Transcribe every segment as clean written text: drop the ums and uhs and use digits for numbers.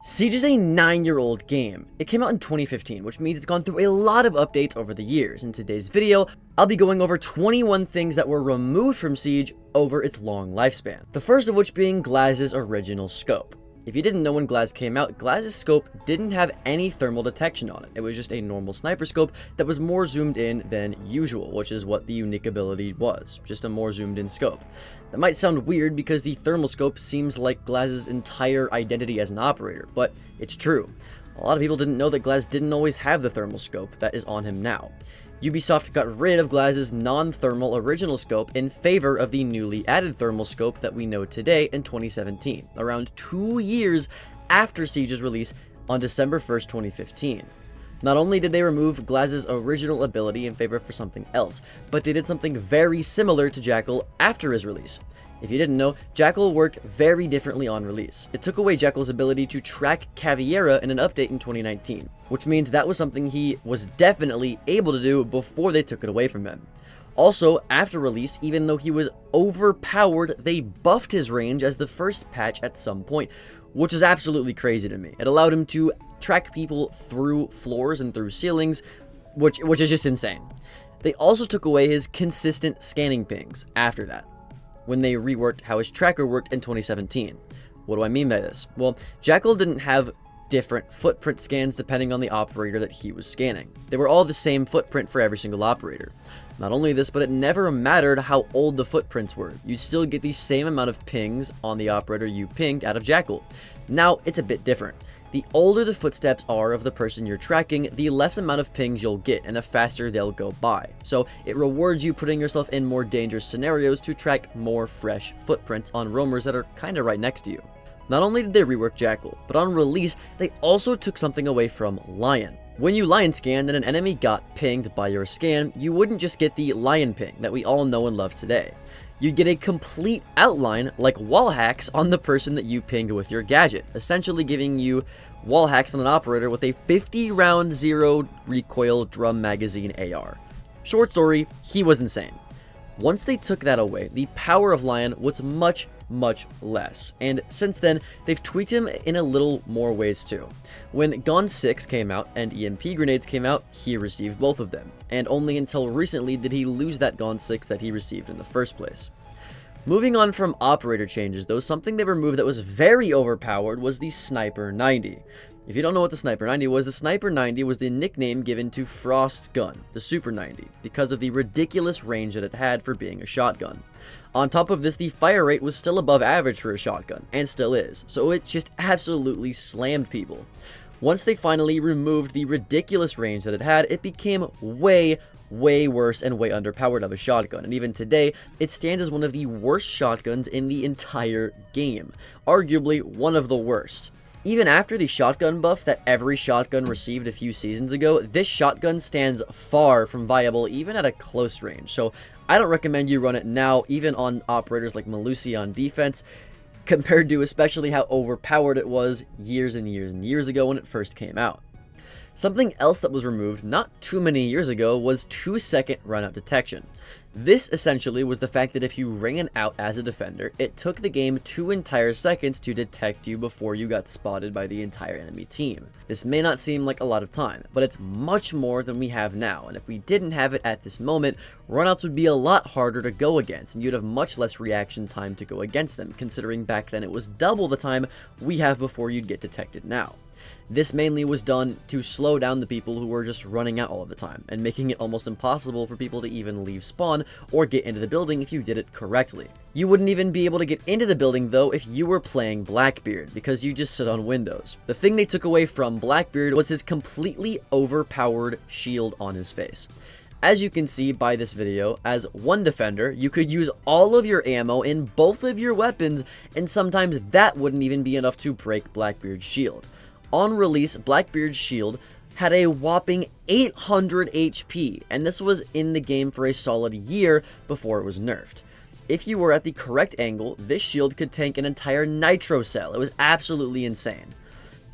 Siege is a 9-year-old game. It came out in 2015, which means it's gone through a lot of updates over the years. In today's video, I'll be going over 21 things that were removed from Siege over its long lifespan. The first of which being Glaz's original scope. If you didn't know when Glaz came out, Glaz's scope didn't have any thermal detection on it. It was just a normal sniper scope that was more zoomed in than usual, which is what the unique ability was, just a more zoomed in scope. That might sound weird because the thermal scope seems like Glaz's entire identity as an operator, but it's true. A lot of people didn't know that Glaz didn't always have the thermal scope that is on him now. Ubisoft got rid of Glaz's non-thermal original scope in favor of the newly added thermal scope that we know today in 2017, around 2 years after Siege's release on December 1st, 2015. Not only did they remove Glaz's original ability in favor for something else, but they did something very similar to Jackal after his release. If you didn't know, Jackal worked very differently on release. It took away Jackal's ability to track Caveira in an update in 2019, which means that was something he was definitely able to do before they took it away from him. Also, after release, even though he was overpowered, they buffed his range as the first patch at some point, which is absolutely crazy to me. It allowed him to track people through floors and through ceilings, which is just insane. They also took away his consistent scanning pings after that, when they reworked how his tracker worked in 2017. What do I mean by this? Well, Jackal didn't have different footprint scans depending on the operator that he was scanning. They were all the same footprint for every single operator. Not only this, but it never mattered how old the footprints were. You'd still get the same amount of pings on the operator you pinged out of Jackal. Now, it's a bit different. The older the footsteps are of the person you're tracking, the less amount of pings you'll get and the faster they'll go by. So it rewards you putting yourself in more dangerous scenarios to track more fresh footprints on roamers that are kinda right next to you. Not only did they rework Jackal, but on release, they also took something away from Lion. When you Lion scanned and an enemy got pinged by your scan, you wouldn't just get the Lion ping that we all know and love today. You'd get a complete outline like wall hacks on the person that you pinged with your gadget, essentially giving you wall hacks on an operator with a 50-round zero recoil drum magazine AR. Short story, he was insane. Once they took that away, the power of Lion was much less, and since then, they've tweaked him in a little more ways too. When Gon 6 came out and EMP grenades came out, he received both of them, and only until recently did he lose that Gon 6 that he received in the first place. Moving on from operator changes though, something they removed that was very overpowered was the Sniper 90. If you don't know what the Sniper 90 was, the Sniper 90 was the nickname given to Frost's gun, the Super 90, because of the ridiculous range that it had for being a shotgun. On top of this, the fire rate was still above average for a shotgun, and still is, so it just absolutely slammed people. Once they finally removed the ridiculous range that it had, it became way worse and way underpowered of a shotgun, and even today, it stands as one of the worst shotguns in the entire game, arguably one of the worst. Even after the shotgun buff that every shotgun received a few seasons ago, this shotgun stands far from viable even at a close range, so I don't recommend you run it now, even on operators like Melusi on defense, compared to especially how overpowered it was years and years ago when it first came out. Something else that was removed not too many years ago was 2-second runout detection. This essentially was the fact that if you ran out as a defender, it took the game 2 entire seconds to detect you before you got spotted by the entire enemy team. This may not seem like a lot of time, but it's much more than we have now, and if we didn't have it at this moment, runouts would be a lot harder to go against, and you'd have much less reaction time to go against them, considering back then it was double the time we have before you'd get detected now. This mainly was done to slow down the people who were just running out all of the time, and making it almost impossible for people to even leave spawn or get into the building if you did it correctly. You wouldn't even be able to get into the building though if you were playing Blackbeard, because you just sit on windows. The thing they took away from Blackbeard was his completely overpowered shield on his face. As you can see by this video, as one defender, you could use all of your ammo in both of your weapons, and sometimes that wouldn't even be enough to break Blackbeard's shield. On release, Blackbeard's shield had a whopping 800 HP, and this was in the game for a solid year before it was nerfed. If you were at the correct angle, this shield could tank an entire nitro cell. It was absolutely insane.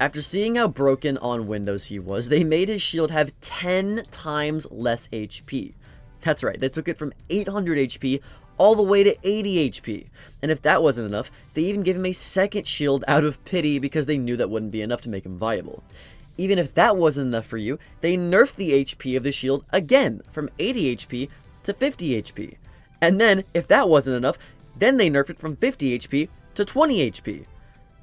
After seeing how broken on Windows he was, they made his shield have 10 times less HP. That's right, they took it from 800 HP all the way to 80 HP. And if that wasn't enough, they even gave him a second shield out of pity because they knew that wouldn't be enough to make him viable. Even if that wasn't enough for you, they nerfed the HP of the shield again, from 80 HP to 50 HP. And then, if that wasn't enough, then they nerfed it from 50 HP to 20 HP.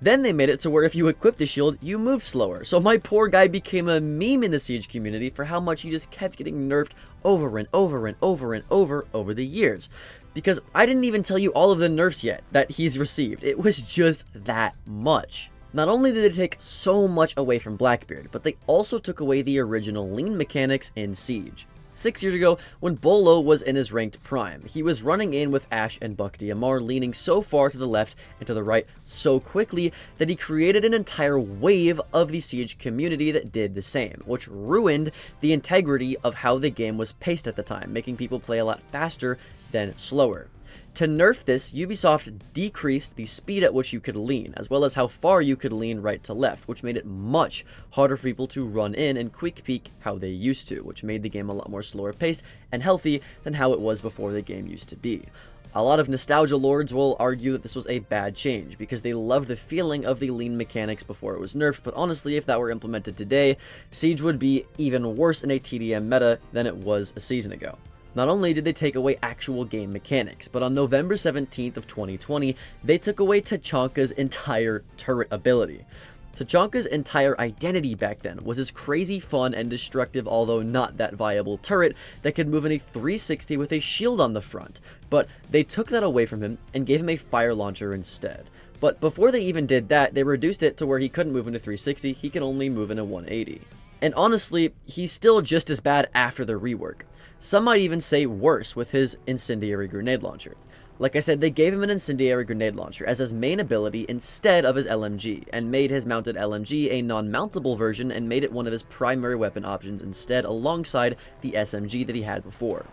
Then they made it to where if you equipped the shield, you moved slower. So my poor guy became a meme in the Siege community for how much he just kept getting nerfed over and over and over and over the years. Because I didn't even tell you all of the nerfs yet that he's received. It was just that much. Not only did they take so much away from Blackbeard, but they also took away the original lean mechanics in Siege. 6 years ago, when Bolo was in his ranked prime, he was running in with Ashe and Buck DMR leaning so far to the left and to the right so quickly that he created an entire wave of the Siege community that did the same, which ruined the integrity of how the game was paced at the time, making people play a lot faster than slower. To nerf this, Ubisoft decreased the speed at which you could lean, as well as how far you could lean right to left, which made it much harder for people to run in and quick peek how they used to, which made the game a lot more slower paced and healthy than how it was before the game used to be. A lot of nostalgia lords will argue that this was a bad change, because they loved the feeling of the lean mechanics before it was nerfed, but honestly, if that were implemented today, Siege would be even worse in a TDM meta than it was a season ago. Not only did they take away actual game mechanics, but on November 17th of 2020, they took away Tachanka's entire turret ability. Tachanka's entire identity back then was his crazy fun and destructive, although not that viable turret that could move in a 360 with a shield on the front, but they took that away from him and gave him a fire launcher instead. But before they even did that, they reduced it to where he couldn't move in a 360, he could only move in a 180. And honestly, he's still just as bad after the rework. Some might even say worse with his incendiary grenade launcher. Like I said, they gave him an incendiary grenade launcher as his main ability instead of his LMG, and made his mounted LMG a non-mountable version and made it one of his primary weapon options instead, alongside the SMG that he had before.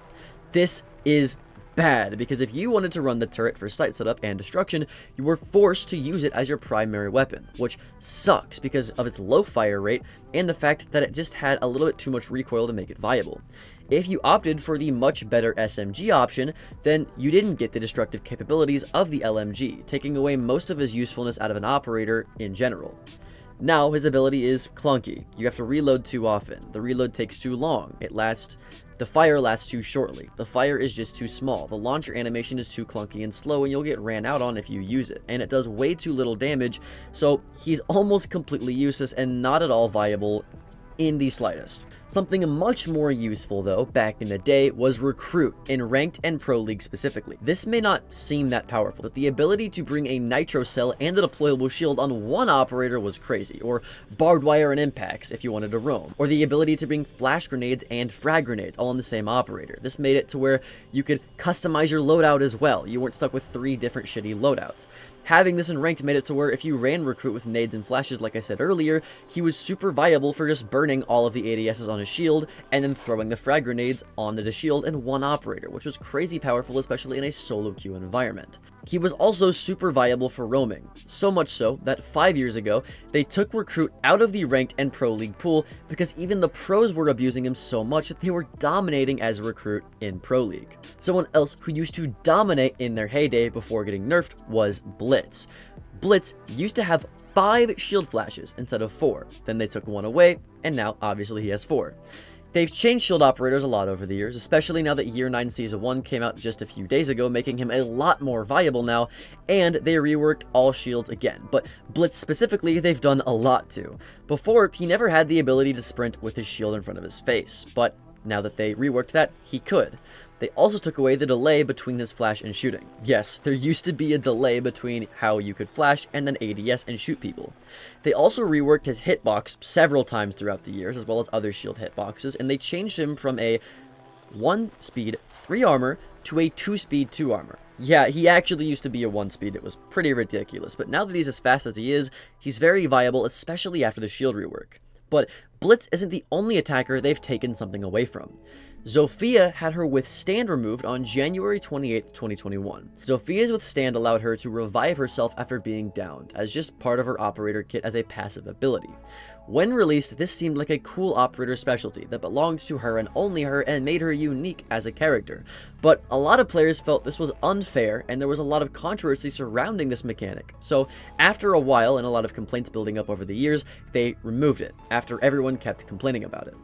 This is bad, because if you wanted to run the turret for sight setup and destruction, you were forced to use it as your primary weapon, which sucks because of its low fire rate and the fact that it just had a little bit too much recoil to make it viable. If you opted for the much better SMG option, then you didn't get the destructive capabilities of the LMG, taking away most of his usefulness out of an operator in general. Now, his ability is clunky. You have to reload too often. The reload takes too long. The fire lasts too shortly. The fire is just too small. The launcher animation is too clunky and slow, and you'll get ran out on if you use it. And it does way too little damage, so he's almost completely useless and not at all viable in the slightest. Something much more useful, though, back in the day, was Recruit, in Ranked and Pro League specifically. This may not seem that powerful, but the ability to bring a Nitro Cell and a deployable shield on one operator was crazy, or Barbed Wire and Impacts if you wanted to roam, or the ability to bring Flash Grenades and Frag Grenades all on the same operator. This made it to where you could customize your loadout as well. You weren't stuck with 3 different shitty loadouts. Having this in Ranked made it to where if you ran Recruit with nades and flashes like I said earlier, he was super viable for just burning all of the ADSs on his shield and then throwing the frag grenades onto the shield in one operator, which was crazy powerful, especially in a solo queue environment. He was also super viable for roaming, so much so that 5 years ago, they took Recruit out of the Ranked and Pro League pool because even the pros were abusing him so much that they were dominating as a Recruit in Pro League. Someone else who used to dominate in their heyday before getting nerfed was Blitz. Blitz used to have 5 shield flashes instead of 4, then they took 1 away, and now obviously he has 4. They've changed shield operators a lot over the years, especially now that Year 9 Season 1 came out just a few days ago, making him a lot more viable now, and they reworked all shields again, but Blitz specifically, they've done a lot to. Before, he never had the ability to sprint with his shield in front of his face, but now that they reworked that, he could. They also took away the delay between his flash and shooting. Yes, there used to be a delay between how you could flash and then ADS and shoot people. They also reworked his hitbox several times throughout the years, as well as other shield hitboxes, and they changed him from a 1 speed, 3 armor to a 2 speed, 2 armor. Yeah, he actually used to be a 1 speed, it was pretty ridiculous, but now that he's as fast as he is, he's very viable, especially after the shield rework. But Blitz isn't the only attacker they've taken something away from. Zofia had her Withstand removed on January 28, 2021. Zofia's Withstand allowed her to revive herself after being downed, as just part of her operator kit as a passive ability. When released, this seemed like a cool operator specialty that belonged to her and only her and made her unique as a character. But a lot of players felt this was unfair and there was a lot of controversy surrounding this mechanic. So after a while and a lot of complaints building up over the years, they removed it, after everyone kept complaining about it.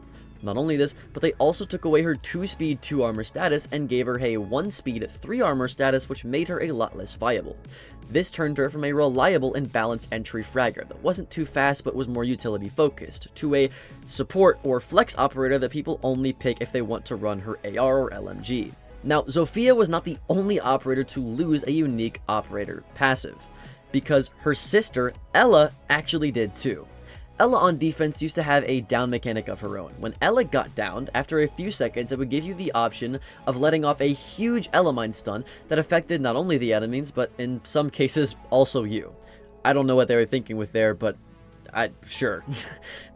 Not only this, but they also took away her 2-speed 2-armor status and gave her a 1-speed 3-armor status, which made her a lot less viable. This turned her from a reliable and balanced entry fragger that wasn't too fast but was more utility focused, to a support or flex operator that people only pick if they want to run her AR or LMG. Now, Zofia was not the only operator to lose a unique operator passive, because her sister, Ella, actually did too. Ella on defense used to have a down mechanic of her own. When Ella got downed, after a few seconds it would give you the option of letting off a huge Ella mine stun that affected not only the enemies, but in some cases also you. I don't know what they were thinking with there, but sure.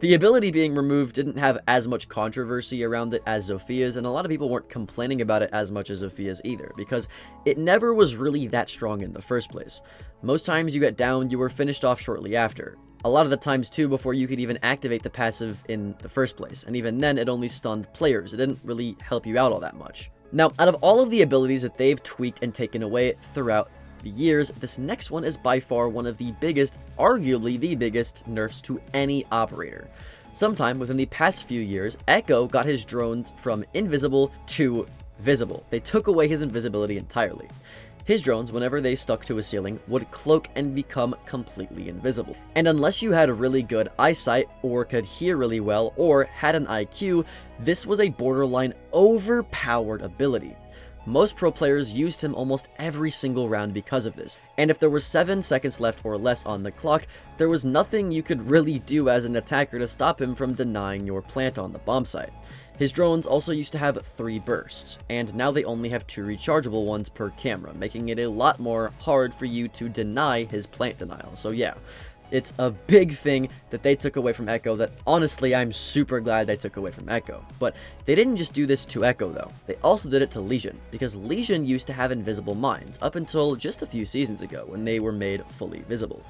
The ability being removed didn't have as much controversy around it as Zofia's, and a lot of people weren't complaining about it as much as Zofia's either, because it never was really that strong in the first place. Most times you got downed, you were finished off shortly after. A lot of the times too before you could even activate the passive in the first place, and even then it only stunned players. It didn't really help you out all that much. Now, out of all of the abilities that they've tweaked and taken away throughout the years, this next one is by far one of the biggest, arguably the biggest, nerfs to any operator. Sometime within the past few years, Echo got his drones from invisible to visible. They took away his invisibility entirely. His drones, whenever they stuck to a ceiling, would cloak and become completely invisible. And unless you had really good eyesight, or could hear really well, or had an IQ, this was a borderline overpowered ability. Most pro players used him almost every single round because of this, and if there were 7 seconds left or less on the clock, there was nothing you could really do as an attacker to stop him from denying your plant on the bomb site. His drones also used to have 3 bursts, and now they only have 2 rechargeable ones per camera, making it a lot more hard for you to deny his plant denial. So yeah, it's a big thing that they took away from Echo that honestly I'm super glad they took away from Echo. But they didn't just do this to Echo though, they also did it to Legion, because Legion used to have invisible mines up until just a few seasons ago when they were made fully visible.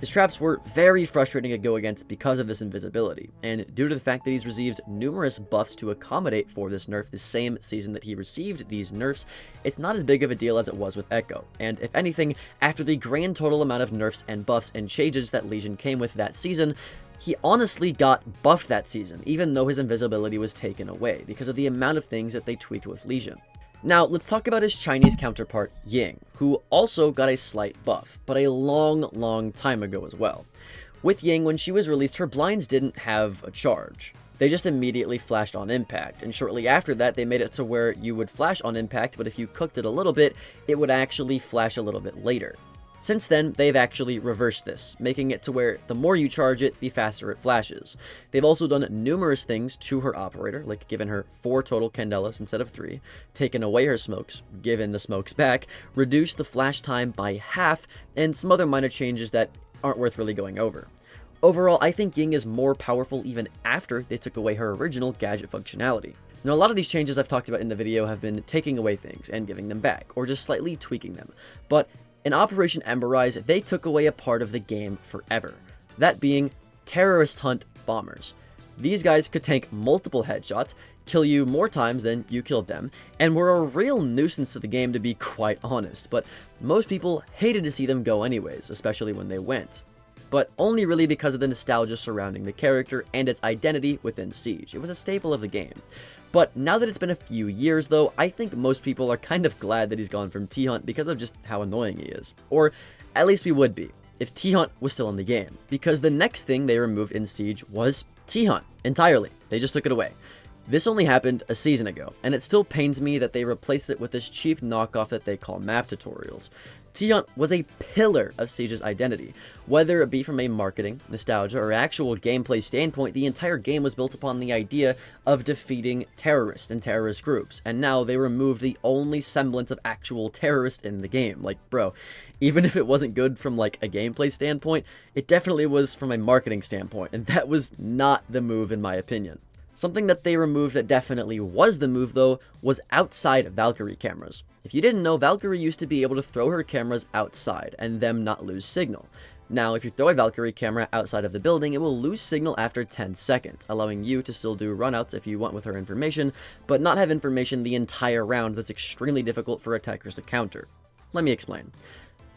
His traps were very frustrating to go against because of this invisibility, and due to the fact that he's received numerous buffs to accommodate for this nerf the same season that he received these nerfs, it's not as big of a deal as it was with Echo. And if anything, after the grand total amount of nerfs and buffs and changes that Legion came with that season, he honestly got buffed that season, even though his invisibility was taken away, because of the amount of things that they tweaked with Legion. Now, let's talk about his Chinese counterpart, Ying, who also got a slight buff, but a long time ago as well. With Ying, when she was released, her blinds didn't have a charge. They just immediately flashed on impact, and shortly after that, they made it to where you would flash on impact, but if you cooked it a little bit, it would actually flash a little bit later. Since then, they've actually reversed this, making it to where the more you charge it, the faster it flashes. They've also done numerous things to her operator, like given her 4 total candelas instead of 3, taken away her smokes, given the smokes back, reduced the flash time by half, and some other minor changes that aren't worth really going over. Overall, I think Ying is more powerful even after they took away her original gadget functionality. Now, a lot of these changes I've talked about in the video have been taking away things and giving them back, or just slightly tweaking them, but in Operation Emberize, they took away a part of the game forever, that being terrorist hunt bombers. These guys could tank multiple headshots, kill you more times than you killed them, and were a real nuisance to the game, to be quite honest, but most people hated to see them go anyways, especially when they went. But only really because of the nostalgia surrounding the character and its identity within Siege. It was a staple of the game. But now that it's been a few years though, I think most people are kind of glad that he's gone from T-Hunt because of just how annoying he is. Or at least we would be, if T-Hunt was still in the game. Because the next thing they removed in Siege was T-Hunt, entirely. They just took it away. This only happened a season ago, and it still pains me that they replaced it with this cheap knockoff that they call map tutorials. T-Hunt was a pillar of Siege's identity. Whether it be from a marketing, nostalgia, or actual gameplay standpoint, the entire game was built upon the idea of defeating terrorists and terrorist groups, and now they removed the only semblance of actual terrorist in the game. Like, bro, even if it wasn't good from like a gameplay standpoint, it definitely was from a marketing standpoint, and that was not the move in my opinion. Something that they removed that definitely was the move, though, was outside Valkyrie cameras. If you didn't know, Valkyrie used to be able to throw her cameras outside and them not lose signal. Now, if you throw a Valkyrie camera outside of the building, it will lose signal after 10 seconds, allowing you to still do runouts if you want with her information, but not have information the entire round that's extremely difficult for attackers to counter. Let me explain.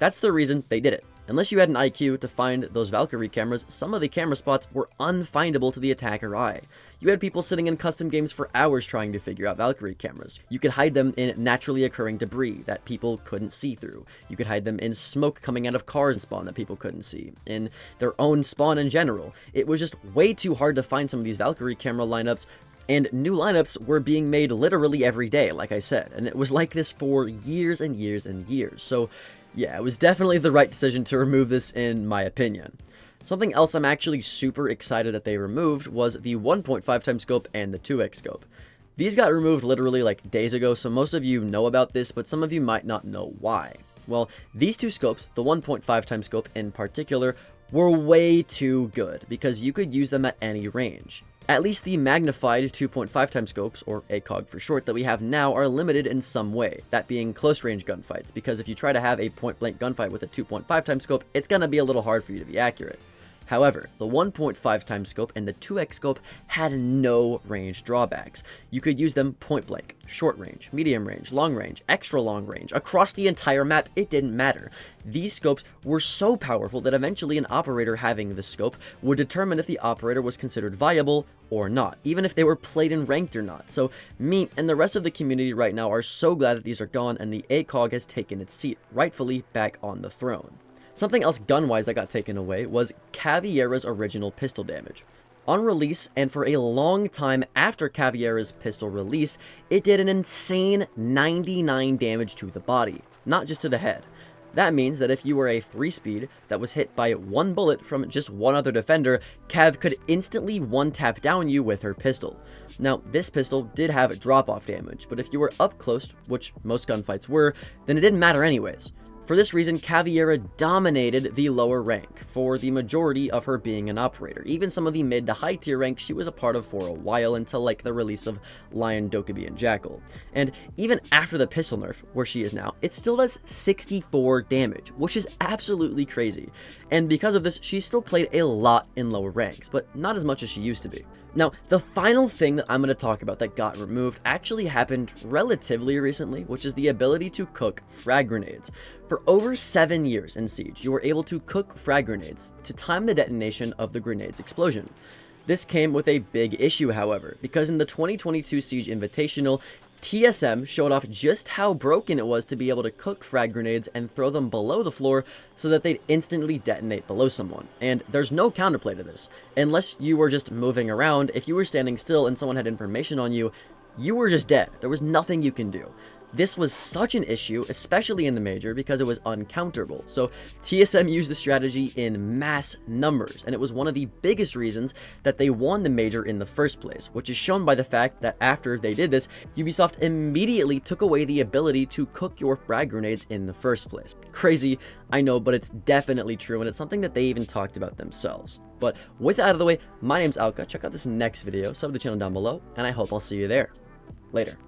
That's the reason they did it. Unless you had an IQ to find those Valkyrie cameras, some of the camera spots were unfindable to the attacker eye. You had people sitting in custom games for hours trying to figure out Valkyrie cameras. You could hide them in naturally occurring debris that people couldn't see through. You could hide them in smoke coming out of cars and spawn that people couldn't see. In their own spawn in general. It was just way too hard to find some of these Valkyrie camera lineups, and new lineups were being made literally every day, like I said, and it was like this for years and years and years. So yeah, it was definitely the right decision to remove this in my opinion. Something else I'm actually super excited that they removed was the 1.5x scope and the 2x scope. These got removed literally like days ago, so most of you know about this, but some of you might not know why. Well, these two scopes, the 1.5x scope in particular, were way too good because you could use them at any range. At least the magnified 2.5x scopes, or ACOG for short, that we have now are limited in some way, that being close range gunfights, because if you try to have a point blank gunfight with a 2.5x scope, it's gonna be a little hard for you to be accurate. However, the 1.5x scope and the 2x scope had no range drawbacks. You could use them point blank, short range, medium range, long range, extra long range, across the entire map, it didn't matter. These scopes were so powerful that eventually an operator having the scope would determine if the operator was considered viable or not, even if they were played and ranked or not. So me and the rest of the community right now are so glad that these are gone and the ACOG has taken its seat, rightfully back on the throne. Something else gun-wise that got taken away was Caveira's original pistol damage. On release, and for a long time after Caveira's pistol release, it did an insane 99 damage to the body, not just to the head. That means that if you were a 3-speed that was hit by one bullet from just one other defender, Cav could instantly one-tap down you with her pistol. Now, this pistol did have drop-off damage, but if you were up close, which most gunfights were, then it didn't matter anyways. For this reason, Caveira dominated the lower rank for the majority of her being an operator. Even some of the mid to high tier ranks she was a part of for a while until like the release of Lion, Dokkaebi, and Jackal. And even after the pistol nerf, where she is now, it still does 64 damage, which is absolutely crazy. And because of this, she still played a lot in lower ranks, but not as much as she used to be. Now, the final thing that I'm going to talk about that got removed actually happened relatively recently, which is the ability to cook frag grenades. For over 7 years in Siege, you were able to cook frag grenades to time the detonation of the grenade's explosion. This came with a big issue, however, because in the 2022 Siege Invitational, TSM showed off just how broken it was to be able to cook frag grenades and throw them below the floor so that they'd instantly detonate below someone. And there's no counterplay to this. Unless you were just moving around, if you were standing still and someone had information on you, you were just dead. There was nothing you can do. This was such an issue, especially in the Major, because it was uncounterable. So TSM used the strategy in mass numbers, and it was one of the biggest reasons that they won the Major in the first place, which is shown by the fact that after they did this, Ubisoft immediately took away the ability to cook your frag grenades in the first place. Crazy, I know, but it's definitely true, and it's something that they even talked about themselves. But with that out of the way, my name's Alka. Check out this next video, sub to the channel down below, and I hope I'll see you there. Later.